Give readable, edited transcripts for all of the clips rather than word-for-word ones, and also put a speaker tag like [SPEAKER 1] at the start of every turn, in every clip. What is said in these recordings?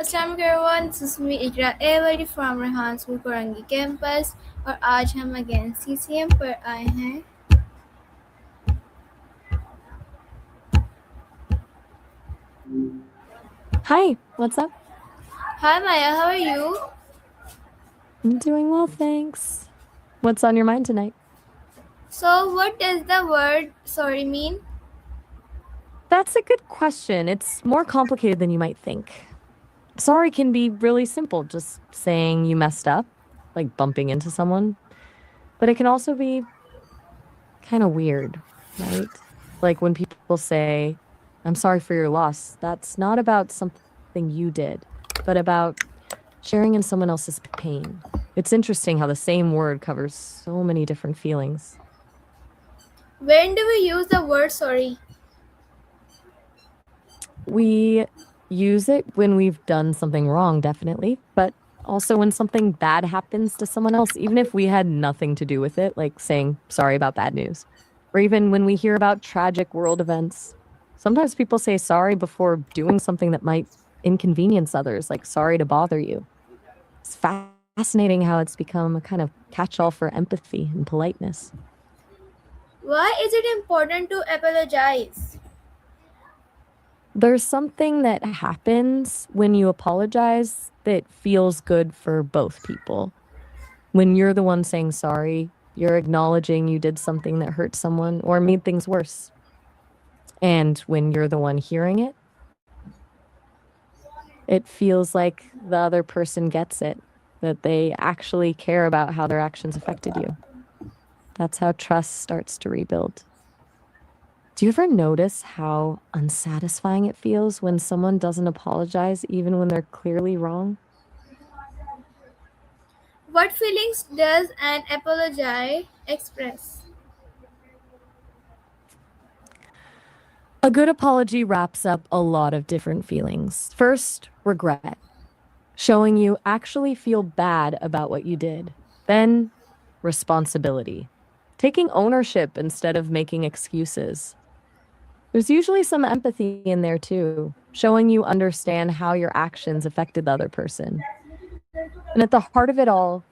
[SPEAKER 1] अस्सलाम everyone, this is me Iqra एवरी from Rehan school Korangi campus. और आज हम अगेन CCM पर आए हैं।
[SPEAKER 2] Hi, what's up?
[SPEAKER 1] Hi Maya, how are you?
[SPEAKER 2] I'm doing well, thanks. What's on your mind tonight?
[SPEAKER 1] So what does the word sorry mean?
[SPEAKER 2] That's a good question. It's more complicated than you might think. Sorry can be really simple, just saying you messed up, like bumping into someone. But it can also be kind of weird, right? Like when people say, I'm sorry for your loss, that's not about something you did, but about sharing in someone else's pain. It's interesting how the same word covers so many different feelings.
[SPEAKER 1] When do we use the word sorry?
[SPEAKER 2] We use it when we've done something wrong, definitely, but also when something bad happens to someone else, even if we had nothing to do with it, like saying sorry about bad news, or even when we hear about tragic world events. Sometimes people say sorry before doing something that might inconvenience others, like sorry to bother you. It's fascinating how it's become a kind of catch-all for empathy and politeness.
[SPEAKER 1] Why is it important to apologize?
[SPEAKER 2] There's something that happens when you apologize that feels good for both people. When you're the one saying sorry, you're acknowledging you did something that hurt someone or made things worse. And when you're the one hearing it, it feels like the other person gets it, that they actually care about how their actions affected you. That's how trust starts to rebuild. Do you ever notice how unsatisfying it feels when someone doesn't apologize, even when they're clearly wrong?
[SPEAKER 1] What feelings does an apology express?
[SPEAKER 2] A good apology wraps up a lot of different feelings. First, regret, showing you actually feel bad about what you did. Then, responsibility, taking ownership instead of making excuses. There's usually some empathy in there too, showing you understand how your actions affected the other person. And at the heart of it all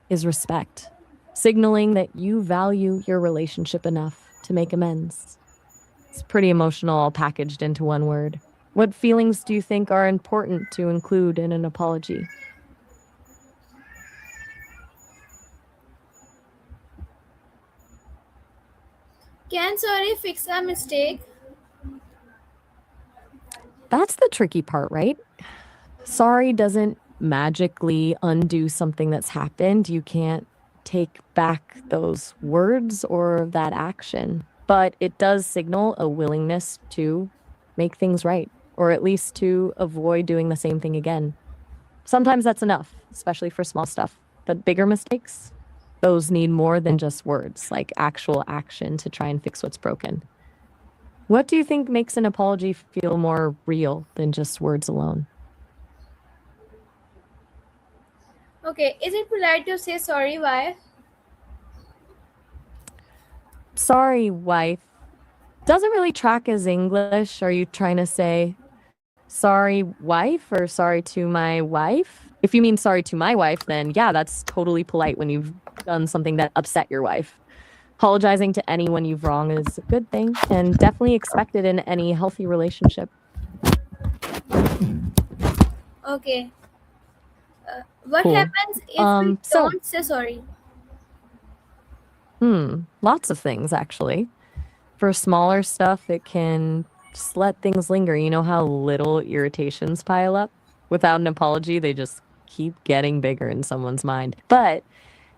[SPEAKER 2] is respect, signaling that you value your relationship enough to make amends. It's pretty emotional, all packaged into one word. What feelings do you think are important to include in an apology?
[SPEAKER 1] Can sorry fix a mistake?
[SPEAKER 2] That's the tricky part, right? Sorry doesn't magically undo something that's happened. You can't take back those words or that action, but it does signal a willingness to make things right, or at least to avoid doing the same thing again. Sometimes that's enough, especially for small stuff, but bigger mistakes, those need more than just words, like actual action to try and fix what's broken. What do you think makes an apology feel more real than just words alone?
[SPEAKER 1] Okay, is it polite to say sorry? Why?
[SPEAKER 2] Sorry, wife. Doesn't really track as English. Are you trying to say sorry, wife, or sorry to my wife? If you mean sorry to my wife, then yeah, that's totally polite when you've done something that upset your wife. Apologizing to anyone you've wronged is a good thing and definitely expected in any healthy relationship.
[SPEAKER 1] Okay. What
[SPEAKER 2] Cool.
[SPEAKER 1] happens if we
[SPEAKER 2] So,
[SPEAKER 1] don't say sorry?
[SPEAKER 2] lots of things actually. For smaller stuff, it can just let things linger. You know how little irritations pile up? Without an apology, they just keep getting bigger in someone's mind. But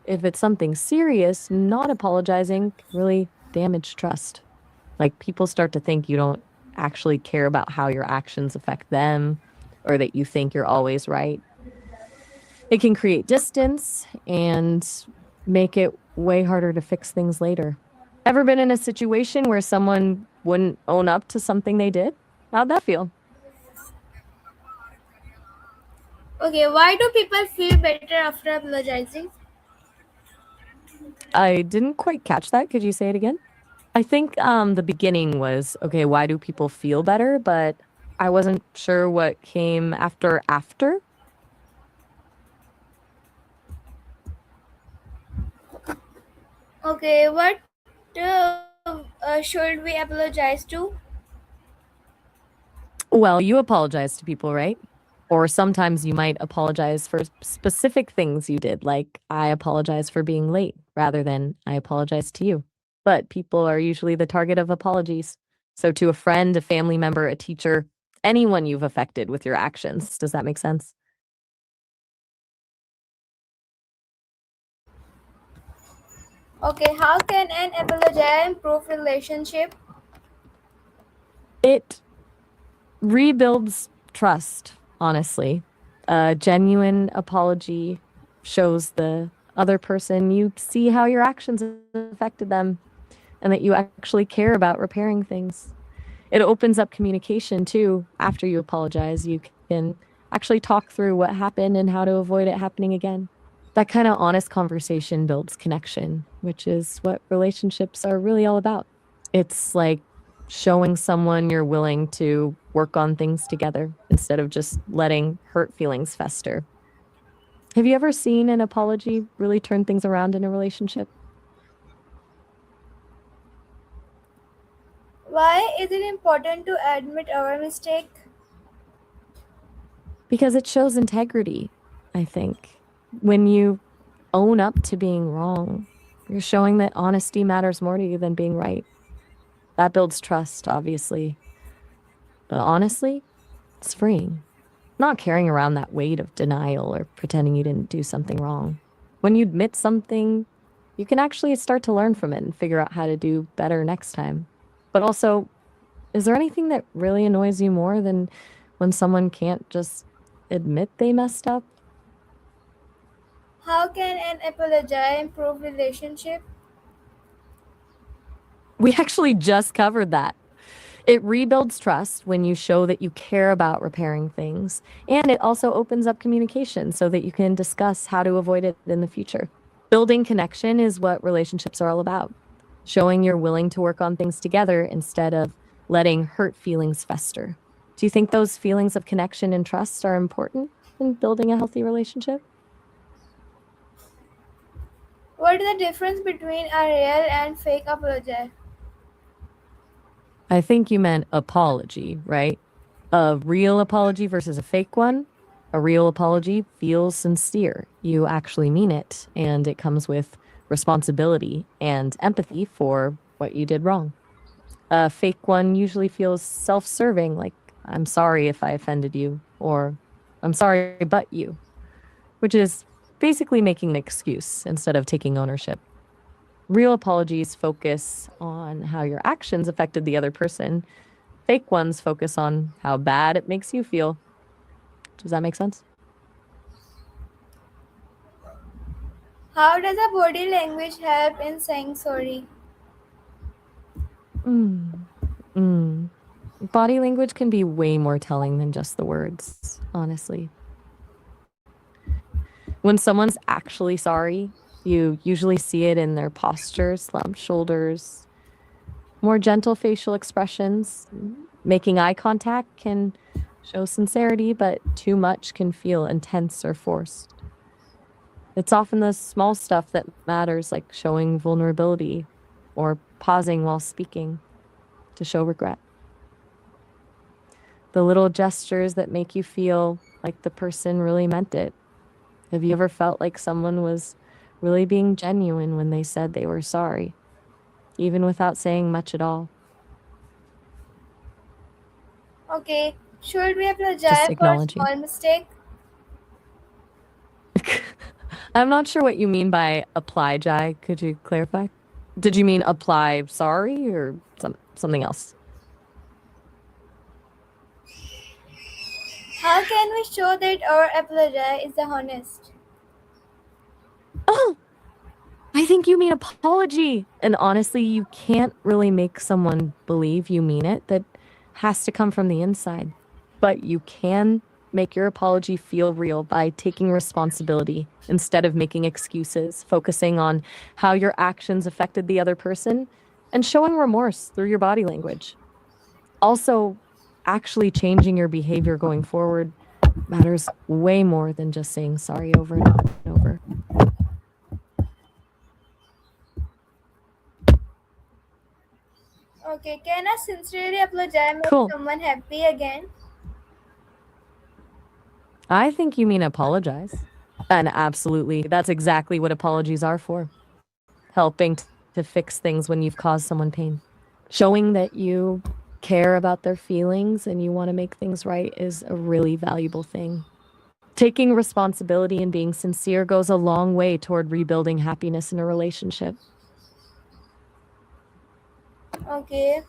[SPEAKER 2] if it's something serious, not apologizing can really damage trust. Like people start to think you don't actually care about how your actions affect them or that you think you're always right. It can create distance and make it way harder to fix things later. Ever been in a situation where someone wouldn't own up to something they did? How'd that feel?
[SPEAKER 1] Okay, why do people feel better after apologizing?
[SPEAKER 2] I didn't quite catch that. Could you say it again? I think the beginning was okay, why do people feel better? But I wasn't sure what came after.
[SPEAKER 1] Okay, what should we apologize to?
[SPEAKER 2] Well, you apologize to people, right? Or sometimes you might apologize for specific things you did, like I apologize for being late rather than I apologize to you. But people are usually the target of apologies. So, to a friend, a family member, a teacher, anyone you've affected with your actions. Does that make sense?
[SPEAKER 1] Okay, how can an apology improve relationship?
[SPEAKER 2] It rebuilds trust, honestly. A genuine apology shows the other person you see how your actions affected them and that you actually care about repairing things. It opens up communication too. After you apologize, you can actually talk through what happened and how to avoid it happening again. That kind of honest conversation builds connection, which is what relationships are really all about. It's like showing someone you're willing to work on things together instead of just letting hurt feelings fester. Have you ever seen an apology really turn things around in a relationship?
[SPEAKER 1] Why is it important to admit our mistake?
[SPEAKER 2] Because it shows integrity, I think. When you own up to being wrong, you're showing that honesty matters more to you than being right. That builds trust, obviously. But honestly, it's freeing. Not carrying around that weight of denial or pretending you didn't do something wrong. When you admit something, you can actually start to learn from it and figure out how to do better next time. But also, is there anything that really annoys you more than when someone can't just admit they messed up?
[SPEAKER 1] How can an apology improve relationship?
[SPEAKER 2] We actually just covered that. It rebuilds trust when you show that you care about repairing things. And it also opens up communication so that you can discuss how to avoid it in the future. Building connection is what relationships are all about. Showing you're willing to work on things together instead of letting hurt feelings fester. Do you think those feelings of connection and trust are important in building a healthy relationship?
[SPEAKER 1] What is the difference between a real and fake apology?
[SPEAKER 2] I think you meant apology, right? A real apology versus a fake one. A real apology feels sincere. You actually mean it, and it comes with responsibility and empathy for what you did wrong. A fake one usually feels self serving, like, I'm sorry if I offended you, or I'm sorry but you, which is basically making an excuse instead of taking ownership. Real apologies focus on how your actions affected the other person. Fake ones focus on how bad it makes you feel. Does that make sense?
[SPEAKER 1] How does a body language help in saying sorry?
[SPEAKER 2] Mm. Mm. Body language can be way more telling than just the words, honestly. When someone's actually sorry, you usually see it in their posture, slumped shoulders, more gentle facial expressions. Making eye contact can show sincerity, but too much can feel intense or forced. It's often the small stuff that matters, like showing vulnerability or pausing while speaking to show regret. The little gestures that make you feel like the person really meant it. Have you ever felt like someone was really being genuine when they said they were sorry, even without saying much at all?
[SPEAKER 1] Okay, should we
[SPEAKER 2] Just
[SPEAKER 1] apologize for
[SPEAKER 2] acknowledging.
[SPEAKER 1] small mistake?
[SPEAKER 2] I'm not sure what you mean by apply, Jai. Could you clarify? Did you mean apply sorry or something else?
[SPEAKER 1] How can we show that our apology is honest?
[SPEAKER 2] Oh, I think you mean apology. And honestly, you can't really make someone believe you mean it. That has to come from the inside. But you can make your apology feel real by taking responsibility instead of making excuses, focusing on how your actions affected the other person, and showing remorse through your body language. Also, actually changing your behavior going forward matters way more than just saying sorry over and over.
[SPEAKER 1] Okay, can I sincerely apologize make
[SPEAKER 2] Cool.
[SPEAKER 1] someone happy again?
[SPEAKER 2] I think you mean apologize. And absolutely, that's exactly what apologies are for, helping to fix things when you've caused someone pain. Showing that you care about their feelings and you want to make things right is a really valuable thing. Taking responsibility and being sincere goes a long way toward rebuilding happiness in a relationship.
[SPEAKER 1] Okay.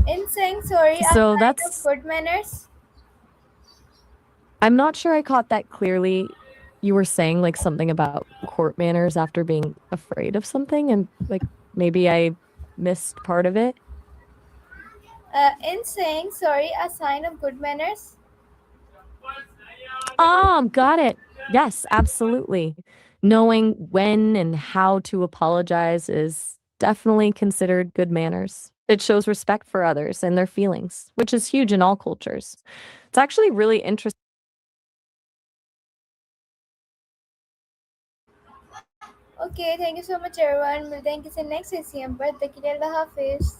[SPEAKER 1] In saying sorry, a
[SPEAKER 2] So
[SPEAKER 1] sign of
[SPEAKER 2] that's,
[SPEAKER 1] good manners?
[SPEAKER 2] I'm not sure I caught that clearly. You were saying like something about court manners after being afraid of something, and like maybe I missed part of it.
[SPEAKER 1] In saying sorry, a sign of good manners?
[SPEAKER 2] Got it. Yes, absolutely. Knowing when and how to apologize is definitely considered good manners. It shows respect for others and their feelings, which is huge in all cultures. It's actually really interesting.
[SPEAKER 1] Okay, thank you so much everyone. We'll thank you in next ACM पर तक के लिए अल्लाह हाफिज.